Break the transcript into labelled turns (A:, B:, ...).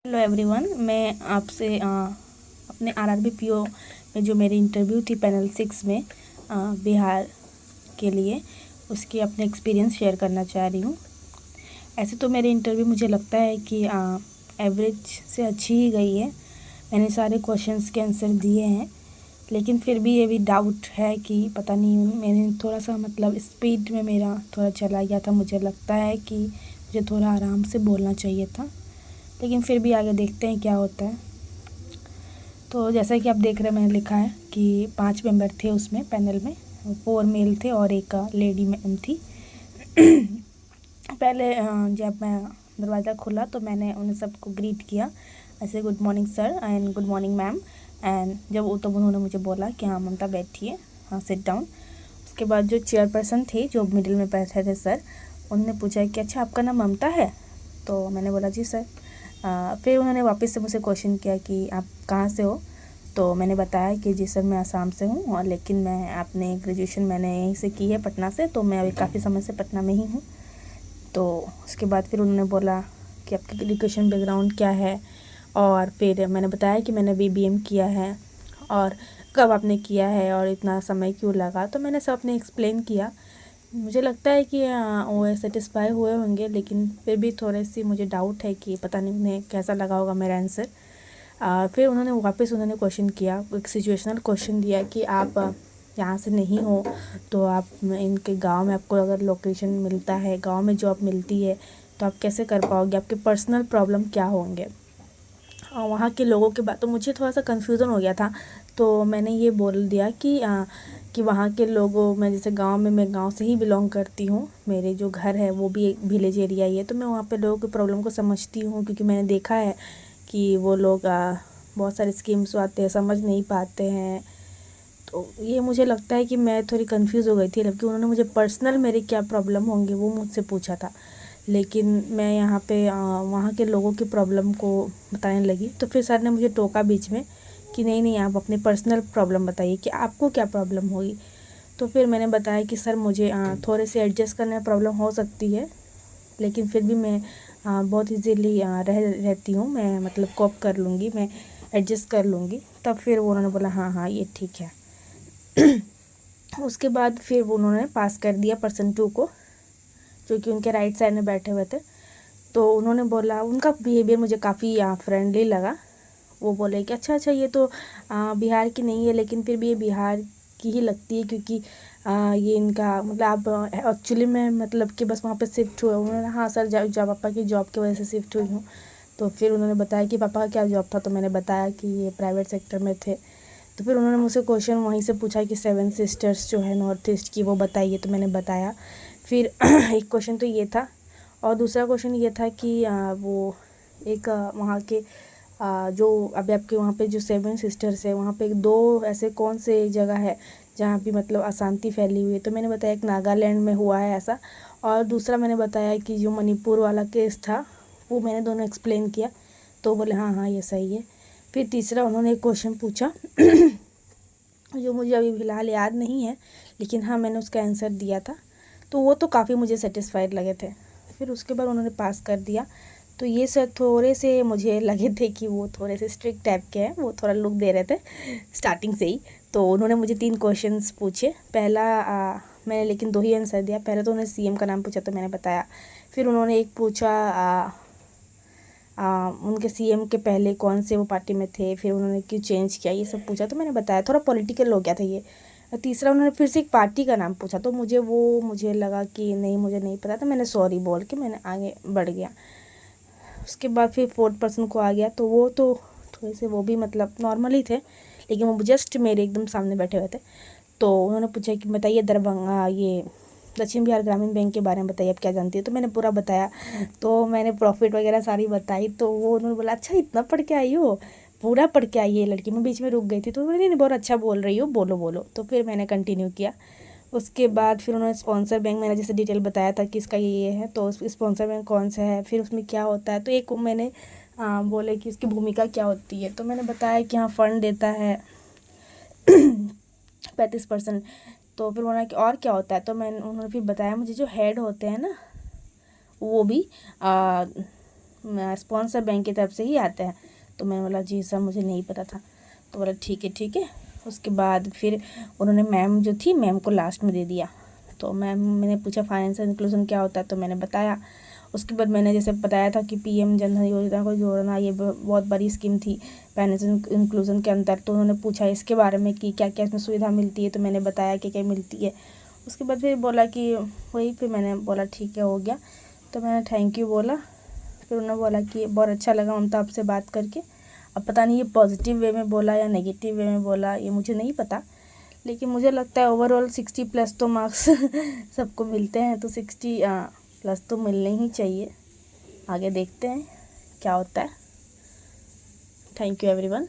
A: Hello everyone, मैं आपसे अपने आरआरबी पीओ में जो मेरी इंटरव्यू थी पैनल 6 में बिहार के लिए, उसकी अपने एक्सपीरियंस शेयर करना चाह रही हूँ। ऐसे तो मेरी इंटरव्यू मुझे लगता है कि एवरेज से अच्छी ही गई है। मैंने सारे क्वेश्चंस के आंसर दिए हैं, लेकिन फिर भी ये भी डाउट है कि पता नहीं मैंने थोड़ा सा स्पीड में मेरा थोड़ा चला गया था। मुझे लगता है कि मुझे थोड़ा आराम से बोलना चाहिए था, लेकिन फिर भी आगे देखते हैं क्या होता है। तो जैसा कि आप देख रहे हैं, मैंने लिखा है कि 5 मेंबर थे उसमें पैनल में, 4 मेल थे और एक लेडी मैम थी। पहले जब मैं दरवाज़ा खुला तो मैंने उन सबको ग्रीट किया ऐसे, good morning sir and good morning ma'am. And जब वो तो उन्होंने मुझे बोला कि हाँ ममता बैठिए, हाँ सिट डाउन। उसके बाद जो चेयरपर्सन थे जो मिडिल में बैठे थे सर, उन्होंने पूछा कि अच्छा आपका नाम ममता है? तो मैंने बोला जी सर। फिर उन्होंने वापस से मुझसे क्वेश्चन किया कि आप कहाँ से हो? तो मैंने बताया कि जी सर मैं आसाम से हूँ, और लेकिन मैं अपने ग्रेजुएशन मैंने यहीं से की है, पटना से। तो मैं अभी काफ़ी समय से पटना में ही हूँ। तो उसके बाद फिर उन्होंने बोला कि आपकी एजुकेशन बैकग्राउंड क्या है, और फिर मैंने बताया कि मैंने बीबीएम किया है और कब आपने किया है और इतना समय क्यों लगा। तो मैंने सब अपने एक्सप्लेन किया। मुझे लगता है कि वो सेटिस्फाई हुए होंगे, लेकिन फिर भी थोड़ी सी मुझे डाउट है कि पता नहीं उन्हें कैसा लगा होगा मेरा आंसर। फिर उन्होंने क्वेश्चन किया, एक सिचुएशनल क्वेश्चन दिया कि आप यहाँ से नहीं हो तो आप इनके गांव में आपको अगर लोकेशन मिलता है, गांव में जॉब मिलती है, तो आप कैसे कर पाओगे, आपके पर्सनल प्रॉब्लम क्या होंगे। वहाँ के लोगों के बात तो मुझे थोड़ा सा कन्फ्यूज़न हो गया था। तो मैंने ये बोल दिया कि वहाँ के लोगों में, जैसे गांव में, मैं गांव से ही बिलोंग करती हूँ, मेरे जो घर है वो भी एक विलेज एरिया ही है। तो मैं वहाँ पे लोगों की प्रॉब्लम को समझती हूँ, क्योंकि मैंने देखा है कि वो लोग बहुत सारे स्कीम्स आते हैं, समझ नहीं पाते हैं। तो ये मुझे लगता है कि मैं थोड़ी कंफ्यूज हो गई थी, क्योंकि उन्होंने मुझे पर्सनल मेरे क्या प्रॉब्लम होंगे वो मुझसे पूछा था, लेकिन मैं यहाँ पे वहाँ के लोगों की प्रॉब्लम को बताने लगी। तो फिर सर ने मुझे टोका बीच में कि नहीं नहीं, आप अपने पर्सनल प्रॉब्लम बताइए कि आपको क्या प्रॉब्लम होगी। तो फिर मैंने बताया कि सर मुझे थोड़े से एडजस्ट करने में प्रॉब्लम हो सकती है, लेकिन फिर भी मैं बहुत इजीली रहती हूँ, मैं मतलब कोप कर लूँगी, मैं एडजस्ट कर लूँगी। तब फिर वो उन्होंने बोला हाँ हाँ ये ठीक है। उसके बाद फिर वो उन्होंने पास कर दिया पर्सन 2 को, जो कि उनके राइट साइड में बैठे हुए थे। तो उन्होंने बोला, उनका बिहेवियर मुझे काफ़ी फ्रेंडली लगा। वो बोले कि अच्छा अच्छा, ये तो बिहार की नहीं है, लेकिन फिर भी ये बिहार की ही लगती है, क्योंकि ये इनका मतलब आप एक्चुअली में मतलब कि बस वहाँ पे शिफ्ट हुए। उन्होंने हाँ सर, जब पापा की जॉब की वजह से शिफ्ट हुई हूँ। तो फिर उन्होंने बताया कि पापा का क्या जॉब था, तो मैंने बताया कि ये प्राइवेट सेक्टर में थे। तो फिर उन्होंने मुझसे क्वेश्चन वहीं से पूछा कि 7 सिस्टर्स जो है नॉर्थ ईस्ट की, वो बताइए। तो मैंने बताया। फिर एक क्वेश्चन तो ये था, और दूसरा क्वेश्चन ये था कि वो एक वहाँ के जो अभी आपके वहाँ पे जो 7 सिस्टर्स है, वहाँ पे 2 ऐसे कौन से जगह है जहाँ भी मतलब अशांति फैली हुई है। तो मैंने बताया एक नागालैंड में हुआ है ऐसा, और दूसरा मैंने बताया कि जो मणिपुर वाला केस था, वो मैंने दोनों एक्सप्लेन किया। तो बोले हाँ हाँ ये सही है। फिर तीसरा उन्होंने एक क्वेश्चन पूछा जो मुझे अभी फ़िलहाल याद नहीं है, लेकिन हाँ मैंने उसका आंसर दिया था। तो वो तो काफ़ी मुझे सेटिस्फाइड लगे थे। फिर उसके बाद उन्होंने पास कर दिया। तो ये सब थोड़े से मुझे लगे थे कि वो थोड़े से स्ट्रिक्ट टाइप के हैं, वो थोड़ा लुक दे रहे थे स्टार्टिंग से ही। तो उन्होंने मुझे 3 क्वेश्चंस पूछे। पहला मैंने लेकिन 2 ही आंसर दिया। पहले तो उन्होंने सीएम का नाम पूछा, तो मैंने बताया। फिर उन्होंने एक पूछा उनके सीएम के पहले कौन से वो पार्टी में थे, फिर उन्होंने क्यों चेंज किया, ये सब पूछा। तो मैंने बताया, थोड़ा पॉलिटिकल हो गया था ये। तीसरा उन्होंने फिर से एक पार्टी का नाम पूछा, तो मुझे लगा कि नहीं, मुझे नहीं पता, तो मैंने सॉरी बोल के मैंने आगे बढ़ गया। उसके बाद फिर 4th पर्सन को आ गया। तो वो तो थोड़े से वो भी मतलब नॉर्मल ही थे, लेकिन वो जस्ट मेरे एकदम सामने बैठे हुए थे। तो उन्होंने पूछा कि बताइए दरभंगा, ये दक्षिण बिहार ग्रामीण बैंक के बारे में बताइए, आप क्या जानती है। तो मैंने पूरा बताया। तो मैंने प्रॉफिट वगैरह सारी बताई। तो वो उन्होंने बोला अच्छा इतना पढ़ के आई हो, पूरा पढ़ के आई है लड़की। मैं बीच में रुक गई थी, तो मैंने नहीं बहुत अच्छा बोल रही हो, बोलो बोलो। तो फिर मैंने कंटिन्यू किया। उसके बाद फिर उन्होंने स्पॉन्सर बैंक, मैंने जैसे डिटेल बताया था कि इसका ये है, तो स्पॉन्सर बैंक कौन सा है, फिर उसमें क्या होता है। तो एक मैंने बोले कि उसकी भूमिका क्या होती है। तो मैंने बताया कि हाँ फंड देता है 35%। तो फिर उन्होंने कि और क्या होता है। तो उन्होंने फिर बताया मुझे, जो हेड होते हैं ना, वो भी स्पॉन्सर बैंक की तरफ से ही आता है। तो मैंने बोला जी सर मुझे नहीं पता था। तो बोला ठीक है। उसके बाद फिर उन्होंने मैम जो थी मैम को लास्ट में दे दिया। तो मैंने पूछा फाइनेंशियल इंक्लूजन क्या होता है, तो मैंने बताया। उसके बाद मैंने जैसे बताया था कि पीएम जन धन योजना को जोड़ना ये बहुत बड़ी स्कीम थी फाइनेंशियल इंक्लूजन के अंदर। तो उन्होंने पूछा इसके बारे में कि क्या क्या इसमें सुविधा मिलती है, तो मैंने बताया कि क्या मिलती है। उसके बाद फिर बोला कि वही, फिर मैंने बोला ठीक है हो गया। तो मैंने थैंक यू बोला। फिर उन्होंने बोला कि बहुत अच्छा लगा ममता आपसे बात करके। अब पता नहीं ये पॉजिटिव वे में बोला या नेगेटिव वे में बोला ये मुझे नहीं पता, लेकिन मुझे लगता है ओवरऑल 60+ तो मार्क्स सबको मिलते हैं, तो 60+ तो मिलने ही चाहिए। आगे देखते हैं क्या होता है। Thank you everyone.